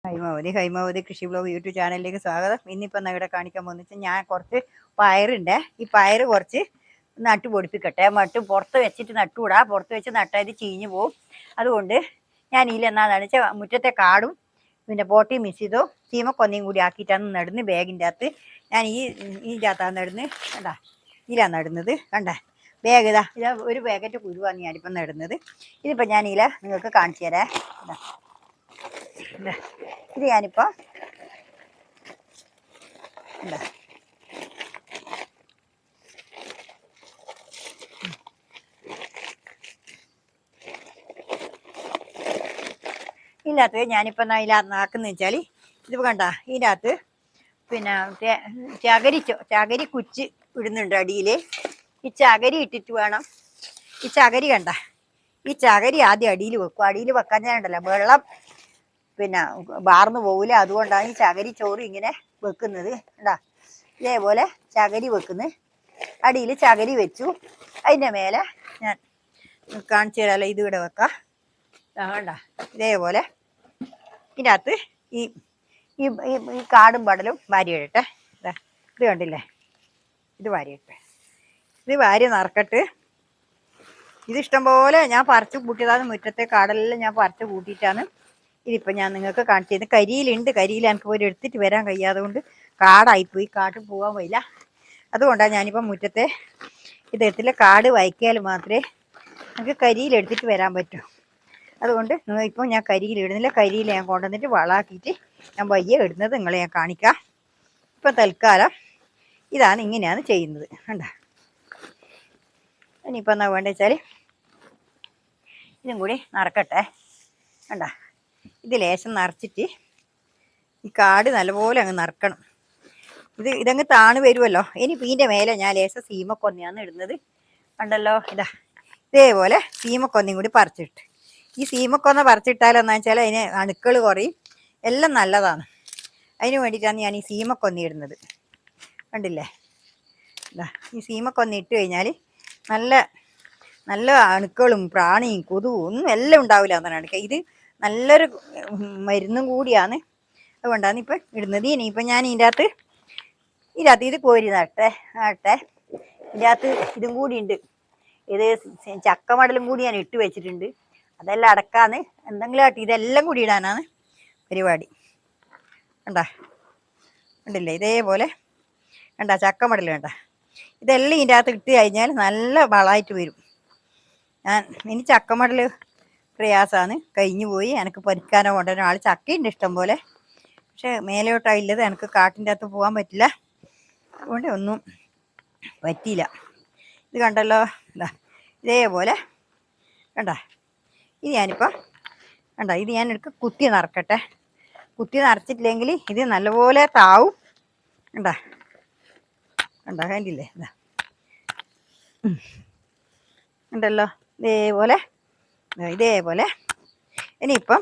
ഹൈമാവതി കൃഷി blog YouTube ചാനലിലേക്ക് സ്വാഗതം. ഇന്നിപ്പം ഇവിടെ കാണിക്കാൻ പോകുന്നത് വെച്ചാൽ ഞാൻ കുറച്ച് പയറുണ്ട്. ഈ പയറ് കുറച്ച് നട്ടു പൊടിപ്പിക്കട്ടെ. പുറത്ത് വെച്ചിട്ട് നട്ടുകൂടാ, പുറത്ത് വെച്ച് നട്ടാൽ ചീഞ്ഞു പോവും. അതുകൊണ്ട് ഞാൻ ഇതിലെന്നാന്ന് വെച്ചാൽ മുറ്റത്തെ കാടും പിന്നെ പോട്ടി മിക്സ് ചെയ്തോ ചീമക്കൊന്നയും കൂടി ആക്കിയിട്ടാണ് നടുന്നത്. ബാഗിൻ്റെ അകത്ത് ഞാൻ ഇതിൻ്റെ അകത്താണ് നടുന്നത്. കണ്ടാ, ഇതിലാണ് നടുന്നത്. കണ്ടേ, ബാഗ് ഇതാ ഒരു പാക്കറ്റ് കുരുവാണ് ഞാനിപ്പം നടുന്നത്. ഇതിപ്പോൾ ഞാൻ നിങ്ങൾക്ക് കാണിച്ചു തരാം. ഇത് ഞാനിപ്പോൾ എന്താ ഇതിനകത്ത് ഞാനിപ്പോൾ ഇതിലാക്കുന്ന വെച്ചാൽ ഇതിപ്പോൾ കണ്ട ഇതിനകത്ത് പിന്നെ ചകരി കുച്ച് ഇടുന്നുണ്ട് അടിയിൽ. ഈ ചകരി ഇട്ടിട്ട് വേണം. ഈ ചകരി കണ്ട, ഈ ചകരി ആദ്യം അടിയിൽ വെക്കും. അടിയിൽ വെക്കാൻ ഞാൻ ഉണ്ടല്ലോ വെള്ളം പിന്നെ വാർന്നു പോകില്ല. അതുകൊണ്ടാണ് ഈ ചകരി ചോറ് ഇങ്ങനെ വെക്കുന്നത്. കണ്ടാ, ഇതേപോലെ ചകരി വെക്കുന്നത്. അടിയിൽ ചകരി വെച്ചു. അതിൻ്റെ മേലെ ഞാൻ കാണിച്ചു തരാമല്ലോ. ഇത് ഇവിടെ വെക്കാം. വേണ്ട, ഇതേപോലെ ഇതിനകത്ത് ഈ ഈ കാടും പടലും വാരിയിടട്ടെ. ഇത് കണ്ടില്ലേ, ഇത് വാരിയിട്ടെ. ഇത് വാരി നറക്കട്ട്. ഇതിഷ്ടം പോലെ ഞാൻ പറിച്ച് കൂട്ടിയതാണ്. മുറ്റത്തെ കാടെല്ലാം ഞാൻ പറിച്ച് കൂട്ടിയിട്ടാണ് ഇതിപ്പോൾ ഞാൻ നിങ്ങൾക്ക് കാണിച്ചു തരുന്നത്. കരിയിലുണ്ട്. കരിയിൽ എനിക്ക് പോയി എടുത്തിട്ട് വരാൻ കഴിയാതെ കൊണ്ട് കാടായിപ്പോയി. കാട്ടിൽ പോകാൻ വയ്യ. അതുകൊണ്ടാണ് ഞാനിപ്പോൾ മുറ്റത്തെ ഇതെടുത്തില്ല. കാട് വയ്ക്കാൽ മാത്രമേ നമുക്ക് കരിയിലെടുത്തിട്ട് വരാൻ പറ്റൂ. അതുകൊണ്ട് ഇപ്പോൾ ഞാൻ കരിയിൽ ഇടുന്നില്ല. കരിയിൽ ഞാൻ കൊണ്ടുവന്നിട്ട് വളമാക്കിയിട്ട് ഞാൻ വയ്യ ഇടുന്നത് നിങ്ങളെ ഞാൻ കാണിക്കാം. ഇപ്പം തൽക്കാലം ഇതാണ്, ഇങ്ങനെയാണ് ചെയ്യുന്നത്. കണ്ട, ഇനിയിപ്പോൾ എന്നാ വേണ്ടത് വെച്ചാൽ ഇതും കൂടി നിറക്കട്ടെ. കണ്ട, ഇത് ലേശം നിറച്ചിട്ട് ഈ കാട് നല്ലപോലെ അങ്ങ് നിറക്കണം. ഇതങ്ങ് താണ് വരുമല്ലോ. ഇനി ഇതിൻ്റെ മേലെ ഞാൻ ലേശം സീമക്കൊന്നയാണ് ഇടുന്നത്. കണ്ടല്ലോ, ഇതേപോലെ സീമക്കൊന്നയും കൂടി പറിച്ചിട്ട്. ഈ സീമക്കൊന്ന പറിച്ചിട്ടാലെന്ന് വെച്ചാൽ അതിന് അണുക്കൾ കുറയും, എല്ലാം നല്ലതാണ്. അതിന് വേണ്ടിയിട്ടാണ് ഞാൻ ഈ സീമക്കൊന്ന ഇടുന്നത്. കണ്ടില്ലേ, ഈ സീമക്കൊന്ന ഇട്ട് കഴിഞ്ഞാൽ നല്ല നല്ല അണുക്കളും പ്രാണിയും കൊതുവും ഒന്നും എല്ലാം ഉണ്ടാവില്ല എന്നാണ് അണുക്ക. ഇത് നല്ലൊരു മരുന്നും കൂടിയാണ്. അതുകൊണ്ടാണ് ഇപ്പം ഇടുന്നത്. ഇനിയിപ്പം ഞാൻ ഇതിൻ്റെ അകത്ത് ഇത് കോരി നട്ടെ. ഇതിൻ്റെ അകത്ത് ഇതും കൂടി ഉണ്ട്. ഇത് ചക്കമടലും കൂടി ഞാൻ ഇട്ട് വെച്ചിട്ടുണ്ട്. അതെല്ലാം അടക്കാന്ന് എന്തെങ്കിലും ആട്ടി ഇതെല്ലാം കൂടി ഇടാനാണ് പരിപാടി. കണ്ടില്ലേ, ഇതേപോലെ കണ്ട ചക്കമടൽ കണ്ട. ഇതെല്ലാം ഇതിൻ്റെ അകത്ത് ഇട്ട് കഴിഞ്ഞാൽ നല്ല വളമായിട്ട് വരും. ഇനി ചക്കമടൽ പ്രയാസമാണ്, കഴിഞ്ഞു പോയി. എനിക്ക് പരിക്കാനോ കൊണ്ടുവരാനോ ആൾ ചക്കയുണ്ട് ഇഷ്ടം പോലെ. പക്ഷെ മേലോട്ടായില്ലത് എനിക്ക് കാട്ടിൻ്റെ അകത്ത് പോകാൻ പറ്റില്ല. അതുകൊണ്ട് ഒന്നും പറ്റിയില്ല. ഇത് കണ്ടല്ലോ, ഇതേപോലെ കണ്ട. ഇത് ഞാനിപ്പോൾ ഇത് ഞാൻ എടുക്കുക കുത്തി നിറക്കട്ടെ. കുത്തി നിറച്ചിട്ടില്ലെങ്കിൽ ഇത് നല്ലപോലെ താവും. കണ്ടില്ലേ, ഉണ്ടല്ലോ, ഇതേപോലെ ഇനിയിപ്പം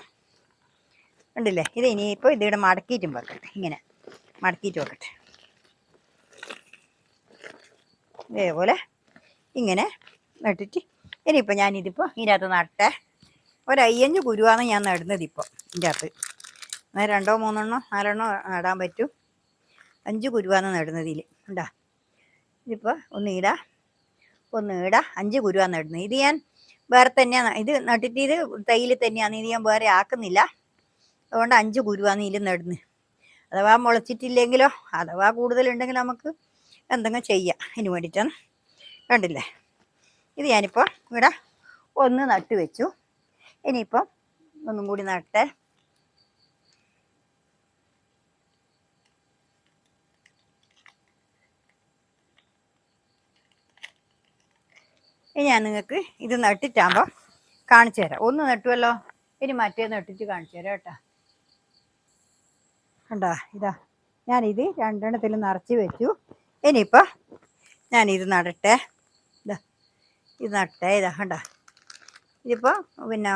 കണ്ടില്ലേ. ഇത് ഇനിയിപ്പോൾ ഇതിവിടെ മടക്കിയിട്ടും വെക്കട്ടെ. ഇങ്ങനെ മടക്കിയിട്ട് വെക്കട്ടെ. ഇതേപോലെ ഇങ്ങനെ നട്ടിട്ട് ഇനിയിപ്പോൾ ഞാനിതിപ്പോൾ ഇതിനകത്ത് നട്ടെ. ഒരു 5 കുരുവാണ് ഞാൻ നടുന്നത്. ഇപ്പോൾ ഇതിൻ്റെ അകത്ത് 2 3 4 നടാൻ പറ്റും. 5 കുരുവാണ് നടുന്നത്. ഇതിൽ ഇതിപ്പോൾ ഒന്ന് ഇടാം, 5 കുരുവാണ് നടുന്നത്. ഇത് ഞാൻ വേറെ തന്നെയാണ് ഇത് നട്ടിട്ട്, ഇത് തൈയിൽ തന്നെയാണ്. ഇത് ഞാൻ വേറെ ആക്കുന്നില്ല. അതുകൊണ്ട് 5 കുരുവാണ് ഇതിൽ നടുന്നത്. അഥവാ മുളച്ചിട്ടില്ലെങ്കിലോ അഥവാ കൂടുതലുണ്ടെങ്കിൽ നമുക്ക് എന്തെങ്കിലും ചെയ്യാം. അതിന് വേണ്ടിയിട്ടാണ്. കണ്ടില്ലേ, ഇത് ഞാനിപ്പോൾ ഇവിടെ ഒന്ന് നട്ട് വെച്ചു. ഇനിയിപ്പം ഒന്നും കൂടി നട്ടെ. ഇനി ഞാൻ നിങ്ങൾക്ക് ഇത് നട്ടിട്ടാകുമ്പോൾ കാണിച്ചു തരാം. ഒന്ന് നട്ടുവല്ലോ, ഇനി മറ്റേ നട്ടിട്ട് കാണിച്ചു തരാം കേട്ടോ. കണ്ടാ, ഞാനിത് 2 നിറച്ച് വെച്ചു. ഇനിയിപ്പോൾ ഞാനിത് നടട്ടെ. ഇത് നട്ടേ. കണ്ട, ഇതിപ്പോൾ പിന്നെ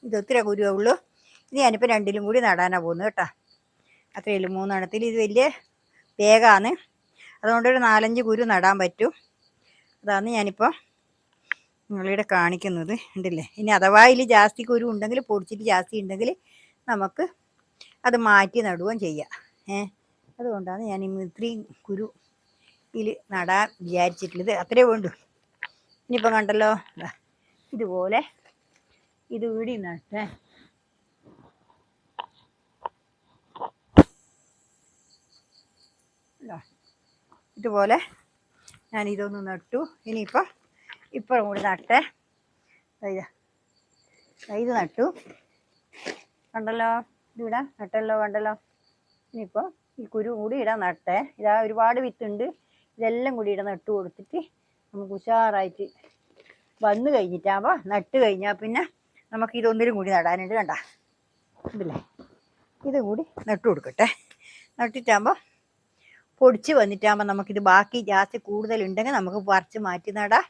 ഇത് ഒത്തിരി കുരുവേ ഉള്ളൂ. ഇത് ഞാനിപ്പോൾ 2 കൂടി നടാനാണ് പോകുന്നത് കേട്ടോ. അത്രയേ 3 ഇത് വലിയ വേഗമാണ്. അതുകൊണ്ടൊരു 4 5 കുരു നടാൻ പറ്റും. അതാണ് ഞാനിപ്പോൾ നിങ്ങളിവിടെ കാണിക്കുന്നത്. ഉണ്ടല്ലേ. ഇനി അഥവാ ഇതിൽ ജാസ്തി കുരു ഉണ്ടെങ്കിൽ പൊടിച്ചിട്ട് ജാസ്തി ഉണ്ടെങ്കിൽ നമുക്ക് അത് മാറ്റി നടുകയും ചെയ്യുക. അതുകൊണ്ടാണ് ഞാൻ ഇത്രയും കുരു ഇതിൽ നടാൻ വിചാരിച്ചിട്ടുള്ളത്. അത്രേ വേണ്ടു. ഇനിയിപ്പോൾ കണ്ടല്ലോ, ഇതുപോലെ ഇത് വീടി നട്ടേ. ഇതുപോലെ ഞാൻ ഇതൊന്ന് നട്ടു. ഇപ്പം കൂടി നട്ടേ. ഇത് നട്ടു കണ്ടല്ലോ, ഇതിവിടെ നട്ടല്ലോ കണ്ടല്ലോ. ഇനിയിപ്പോൾ ഈ കുരു കൂടി ഇടാൻ നട്ടേ. ഇതാ ഒരുപാട് വിത്തുണ്ട്. ഇതെല്ലാം കൂടി ഇട നട്ടു കൊടുത്തിട്ട് നമുക്ക് ഉഷാറായിട്ട് വന്നു കഴിഞ്ഞിട്ടാകുമ്പോൾ നട്ട് കഴിഞ്ഞാൽ പിന്നെ നമുക്ക് ഇതൊന്നിലും കൂടി നടാനുണ്ട്. കണ്ട ഇതില്ലേ, ഇതും കൂടി നട്ടു കൊടുക്കട്ടെ. നട്ടിട്ടാകുമ്പോൾ പൊടിച്ച് വന്നിട്ടാകുമ്പോൾ നമുക്കിത് ബാക്കി ജാസ്തി കൂടുതലുണ്ടെങ്കിൽ നമുക്ക് പറിച്ച് മാറ്റി നടാം.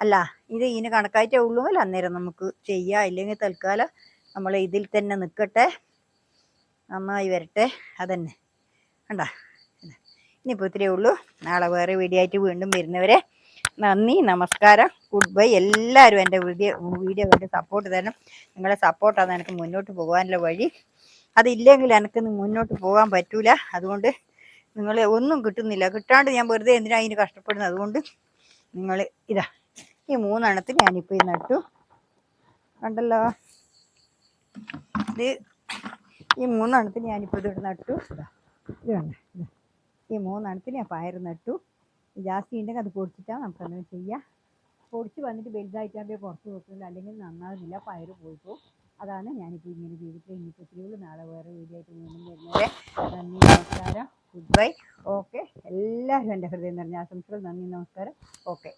അല്ല ഇത് ഇതിന് കണക്കായിട്ടേ ഉള്ളൂങ്കിൽ അന്നേരം നമുക്ക് ചെയ്യാം. ഇല്ലെങ്കിൽ തൽക്കാലം നമ്മൾ ഇതിൽ തന്നെ നിൽക്കട്ടെ, നന്നായി വരട്ടെ. അതന്നെ കണ്ട. ഇനിയിപ്പോൾ ഇത്രയേ ഉള്ളൂ. നാളെ വേറെ വീഡിയോ ആയിട്ട് വീണ്ടും വരുന്നവരെ നന്ദി, നമസ്കാരം, ഗുഡ് ബൈ. എല്ലാവരും എൻ്റെ വീഡിയോ കണ്ട് സപ്പോർട്ട് തരണം. നിങ്ങളെ സപ്പോർട്ടാണ് എനിക്ക് മുന്നോട്ട് പോകാനുള്ള വഴി. അതില്ലെങ്കിൽ എനിക്ക് മുന്നോട്ട് പോകാൻ പറ്റൂല. അതുകൊണ്ട് നിങ്ങൾ ഒന്നും കിട്ടുന്നില്ല. കിട്ടാണ്ട് ഞാൻ വെറുതെ എന്തിനാ അതിന് കഷ്ടപ്പെടുന്നത്. അതുകൊണ്ട് നിങ്ങൾ ഇതാ ഈ 3 എണ്ണത്തിൽ ഞാനിപ്പോൾ ഇത് നട്ടു കണ്ടല്ലോ. ഇത് ഈ 3 എണ്ണത്തിൽ ഞാനിപ്പോൾ ഇതിവിടെ നട്ടു. ഇത് കണ്ട, ഈ 3 എണ്ണത്തിൽ ഞാൻ പയർ നട്ടു. ജാസ്തി ഉണ്ടെങ്കിൽ അത് പൊടിച്ചിട്ടാൽ നമുക്കങ്ങനെ ചെയ്യാം. പൊടിച്ച് വന്നിട്ട് വലുതായിട്ടാകുമ്പോൾ പുറത്ത് വെക്കുന്നില്ല, അല്ലെങ്കിൽ നന്നാകുന്നില്ല, പയർ പോയി പോകും. അതാണ് ഞാനിപ്പോൾ ഇങ്ങനെ ചെയ്തിട്ട്. ഇനിയിപ്പോൾ ഇത്രയുള്ളൂ. നാളെ വേറെ വീഡിയോ ആയിട്ട് വീണ്ടും വരുന്നവരെ നന്ദി, നമസ്കാരം, ഗുഡ് ബൈ. ഓക്കെ. എല്ലാവരും എൻ്റെ ഹൃദയം നിറഞ്ഞ ആശംസകൾ. നന്ദി, നമസ്കാരം. ഓക്കെ.